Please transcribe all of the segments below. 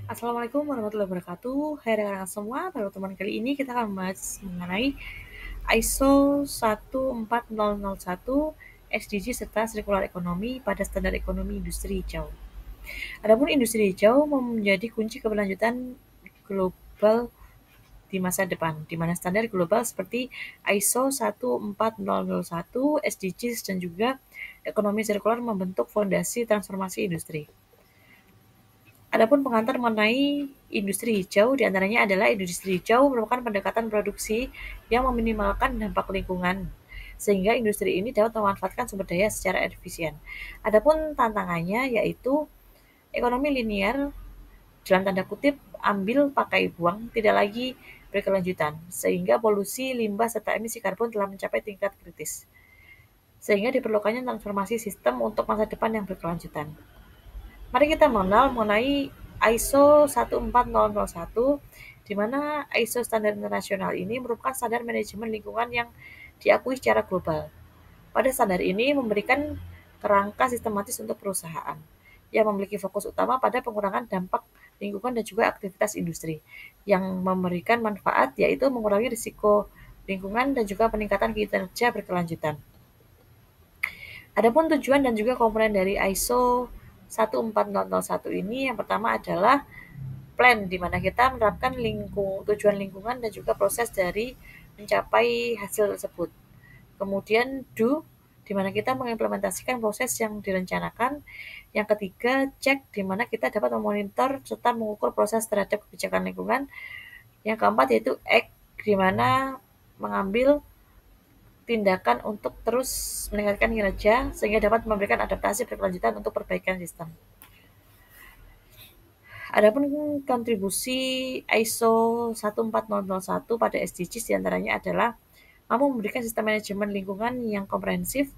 Assalamualaikum warahmatullahi wabarakatuh. Hai rekan-rekan semua, pada pertemuan kali ini kita akan membahas mengenai ISO 14001, SDG serta sirkular ekonomi pada standar ekonomi industri hijau. Adapun industri hijau menjadi kunci keberlanjutan global di masa depan, di mana standar global seperti ISO 14001, SDGs dan juga ekonomi sirkular membentuk fondasi transformasi industri. Adapun pengantar mengenai industri hijau diantaranya adalah industri hijau merupakan pendekatan produksi yang meminimalkan dampak lingkungan sehingga industri ini dapat memanfaatkan sumber daya secara efisien. Adapun tantangannya yaitu ekonomi linear dalam tanda kutip ambil pakai buang tidak lagi berkelanjutan sehingga polusi limbah serta emisi karbon telah mencapai tingkat kritis sehingga diperlukannya transformasi sistem untuk masa depan yang berkelanjutan. Mari kita mengenal mengenai ISO 14001, di mana ISO standar internasional ini merupakan standar manajemen lingkungan yang diakui secara global. Pada standar ini memberikan kerangka sistematis untuk perusahaan yang memiliki fokus utama pada pengurangan dampak lingkungan dan juga aktivitas industri yang memberikan manfaat yaitu mengurangi risiko lingkungan dan juga peningkatan kinerja berkelanjutan. Adapun tujuan dan juga komponen dari ISO 14001 ini yang pertama adalah plan di mana kita menerapkan tujuan lingkungan dan juga proses dari mencapai hasil tersebut. Kemudian do di mana kita mengimplementasikan proses yang direncanakan. Yang ketiga, cek di mana kita dapat memonitor serta mengukur proses terhadap kebijakan lingkungan. Yang keempat yaitu act di mana mengambil tindakan untuk terus meningkatkan kinerja sehingga dapat memberikan adaptasi berkelanjutan untuk perbaikan sistem. Adapun kontribusi ISO 14001 pada SDGs diantaranya adalah mampu memberikan sistem manajemen lingkungan yang komprehensif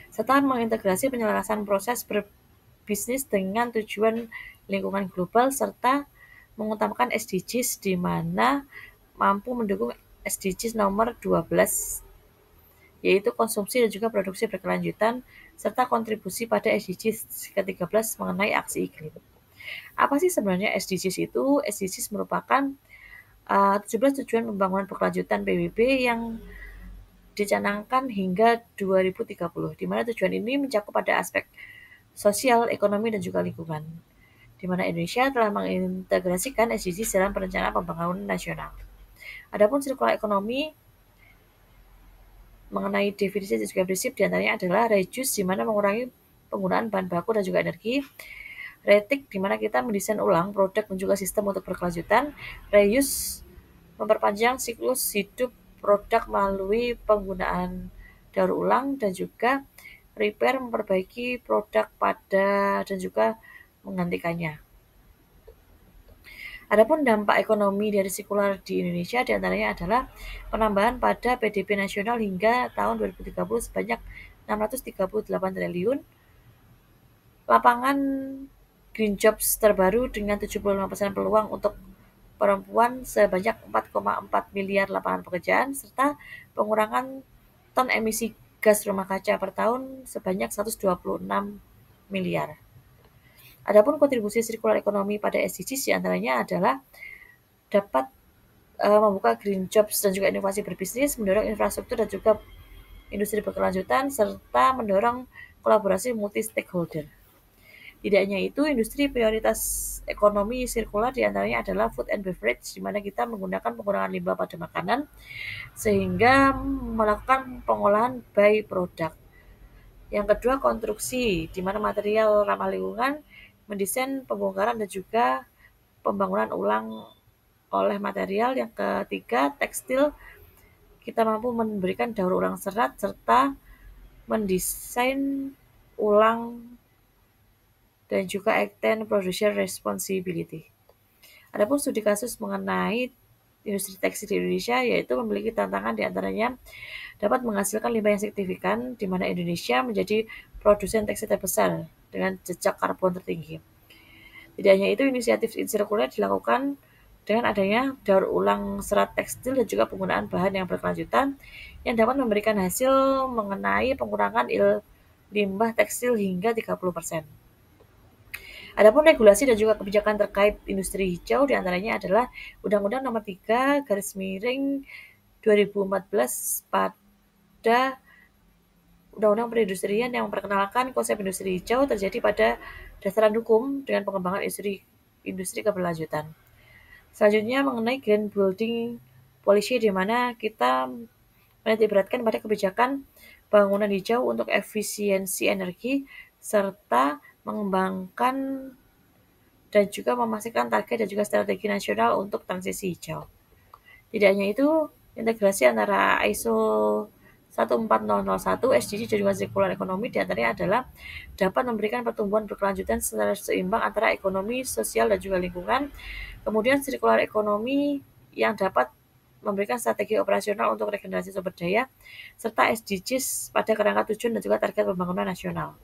serta mengintegrasi penyelarasan proses berbisnis dengan tujuan lingkungan global serta mengutamakan SDGs di mana mampu mendukung SDGs nomor 12 yaitu konsumsi dan juga produksi berkelanjutan, serta kontribusi pada SDGs ke-13 mengenai aksi iklim. Apa sih sebenarnya SDGs itu? SDGs merupakan 17 tujuan pembangunan berkelanjutan PBB yang dicanangkan hingga 2030, di mana tujuan ini mencakup pada aspek sosial, ekonomi, dan juga lingkungan, di mana Indonesia telah mengintegrasikan SDGs dalam perencanaan pembangunan nasional. Adapun sirkular ekonomi mengenai definisi dan juga prinsip diantaranya adalah reduce di mana mengurangi penggunaan bahan baku dan juga energi, retik di mana kita mendesain ulang produk dan juga sistem untuk berkelanjutan, reuse memperpanjang siklus hidup produk melalui penggunaan daur ulang dan juga repair memperbaiki produk pada dan juga menggantikannya. Adapun dampak ekonomi dari sirkular di Indonesia diantaranya adalah penambahan pada PDB nasional hingga tahun 2030 sebanyak 638 triliun, lapangan green jobs terbaru dengan 75% peluang untuk perempuan sebanyak 4,4 miliar lapangan pekerjaan, serta pengurangan ton emisi gas rumah kaca per tahun sebanyak 126 miliar. Adapun kontribusi sirkular ekonomi pada SDGs diantaranya adalah dapat membuka green jobs dan juga inovasi berbisnis, mendorong infrastruktur dan juga industri berkelanjutan, serta mendorong kolaborasi multi stakeholder. Tidak hanya itu, industri prioritas ekonomi sirkular diantaranya adalah food and beverage, di mana kita menggunakan pengurangan limbah pada makanan, sehingga melakukan pengolahan by product. Yang kedua, konstruksi, di mana material ramah lingkungan, mendesain pembongkaran dan juga pembangunan ulang oleh material. Yang ketiga, tekstil, kita mampu memberikan daur ulang serat serta mendesain ulang dan juga extend producer responsibility. Adapun studi kasus mengenai industri tekstil di Indonesia yaitu memiliki tantangan diantaranya dapat menghasilkan limbah yang signifikan, di mana Indonesia menjadi produsen tekstil terbesar dengan jejak karbon tertinggi. Tidak hanya itu, inisiatif sirkuler dilakukan dengan adanya daur ulang serat tekstil dan juga penggunaan bahan yang berkelanjutan yang dapat memberikan hasil mengenai pengurangan limbah tekstil hingga 30%. Adapun regulasi dan juga kebijakan terkait industri hijau diantaranya adalah Undang-Undang Nomor 3 garis miring 2014 pada Undang-Undang Perindustrian yang memperkenalkan konsep industri hijau terjadi pada dasaran hukum dengan pengembangan industri keberlanjutan. Selanjutnya mengenai green building policy di mana kita menitikberatkan pada kebijakan bangunan hijau untuk efisiensi energi serta mengembangkan dan juga memastikan target dan juga strategi nasional untuk transisi hijau. Tidak hanya itu, integrasi antara ISO 14001, SDG dan juga circular economy diantaranya adalah dapat memberikan pertumbuhan berkelanjutan secara seimbang antara ekonomi, sosial, dan juga lingkungan. Kemudian circular economy yang dapat memberikan strategi operasional untuk regenerasi sumber daya, serta SDGs pada kerangka tujuan dan juga target pembangunan nasional.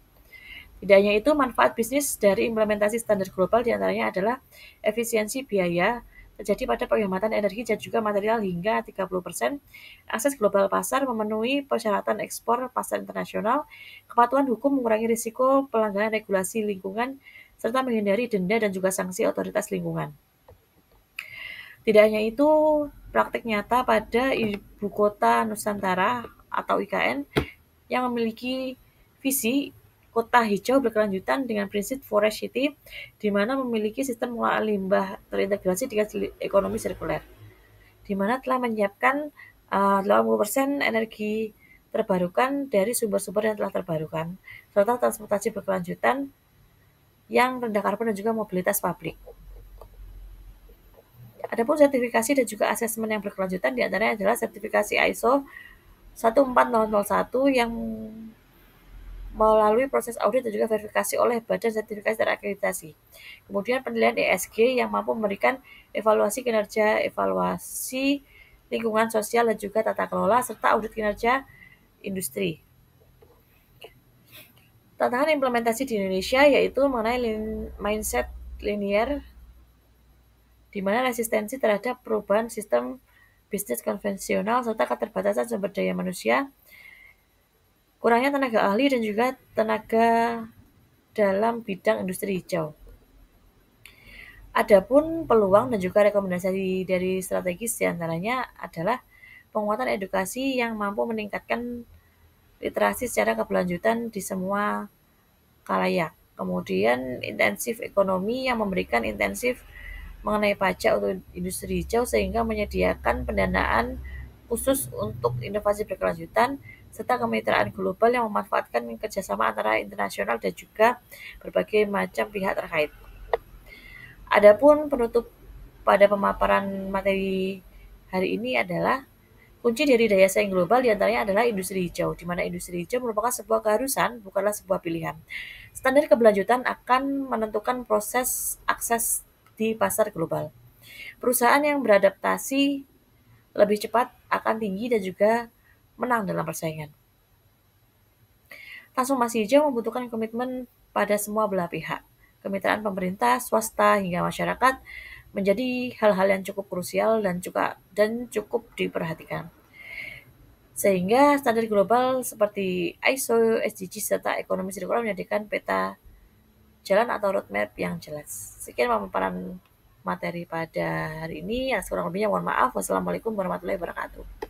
Tidak hanya itu, manfaat bisnis dari implementasi standar global diantaranya adalah efisiensi biaya terjadi pada penghematan energi dan juga material hingga 30%, akses global pasar memenuhi persyaratan ekspor pasar internasional, kepatuhan hukum mengurangi risiko pelanggaran regulasi lingkungan, serta menghindari denda dan juga sanksi otoritas lingkungan. Tidak hanya itu, praktik nyata pada Ibu Kota Nusantara atau IKN yang memiliki visi kota hijau berkelanjutan dengan prinsip Forest City, di mana memiliki sistem pengelolaan limbah terintegrasi dengan ekonomi sirkuler, di mana telah menyiapkan 80% energi terbarukan dari sumber-sumber yang telah terbarukan, serta transportasi berkelanjutan yang rendah karbon dan juga mobilitas publik. Adapun sertifikasi dan juga asesmen yang berkelanjutan diantaranya adalah sertifikasi ISO 14001 yang melalui proses audit dan juga verifikasi oleh Badan Sertifikasi Terakreditasi. Kemudian penilaian ESG yang mampu memberikan evaluasi kinerja, evaluasi lingkungan sosial dan juga tata kelola, serta audit kinerja industri. Tantangan implementasi di Indonesia yaitu mengenai mindset linear, di mana resistensi terhadap perubahan sistem bisnis konvensional serta keterbatasan sumber daya manusia, kurangnya tenaga ahli dan juga tenaga dalam bidang industri hijau. Adapun peluang dan juga rekomendasi dari strategis diantaranya adalah penguatan edukasi yang mampu meningkatkan literasi secara keberlanjutan di semua khalayak. Kemudian intensif ekonomi yang memberikan intensif mengenai pajak untuk industri hijau sehingga menyediakan pendanaan khusus untuk inovasi berkelanjutan serta kemitraan global yang memanfaatkan kerjasama antara internasional dan juga berbagai macam pihak terkait. Adapun penutup pada pemaparan materi hari ini adalah kunci dari daya saing global diantaranya adalah industri hijau, di mana industri hijau merupakan sebuah keharusan, bukanlah sebuah pilihan. Standar keberlanjutan akan menentukan proses akses di pasar global. Perusahaan yang beradaptasi lebih cepat akan tinggi dan juga menang dalam persaingan. Transformasi hijau membutuhkan komitmen pada semua belah pihak. Kemitraan pemerintah, swasta, hingga masyarakat menjadi hal-hal yang cukup krusial dan cukup diperhatikan. Sehingga standar global seperti ISO, SDG, serta ekonomi sirkular menjadikan peta jalan atau roadmap yang jelas. Sekian pemaparan materi pada hari ini. Yang kurang lebihnya mohon maaf. Wassalamualaikum warahmatullahi wabarakatuh.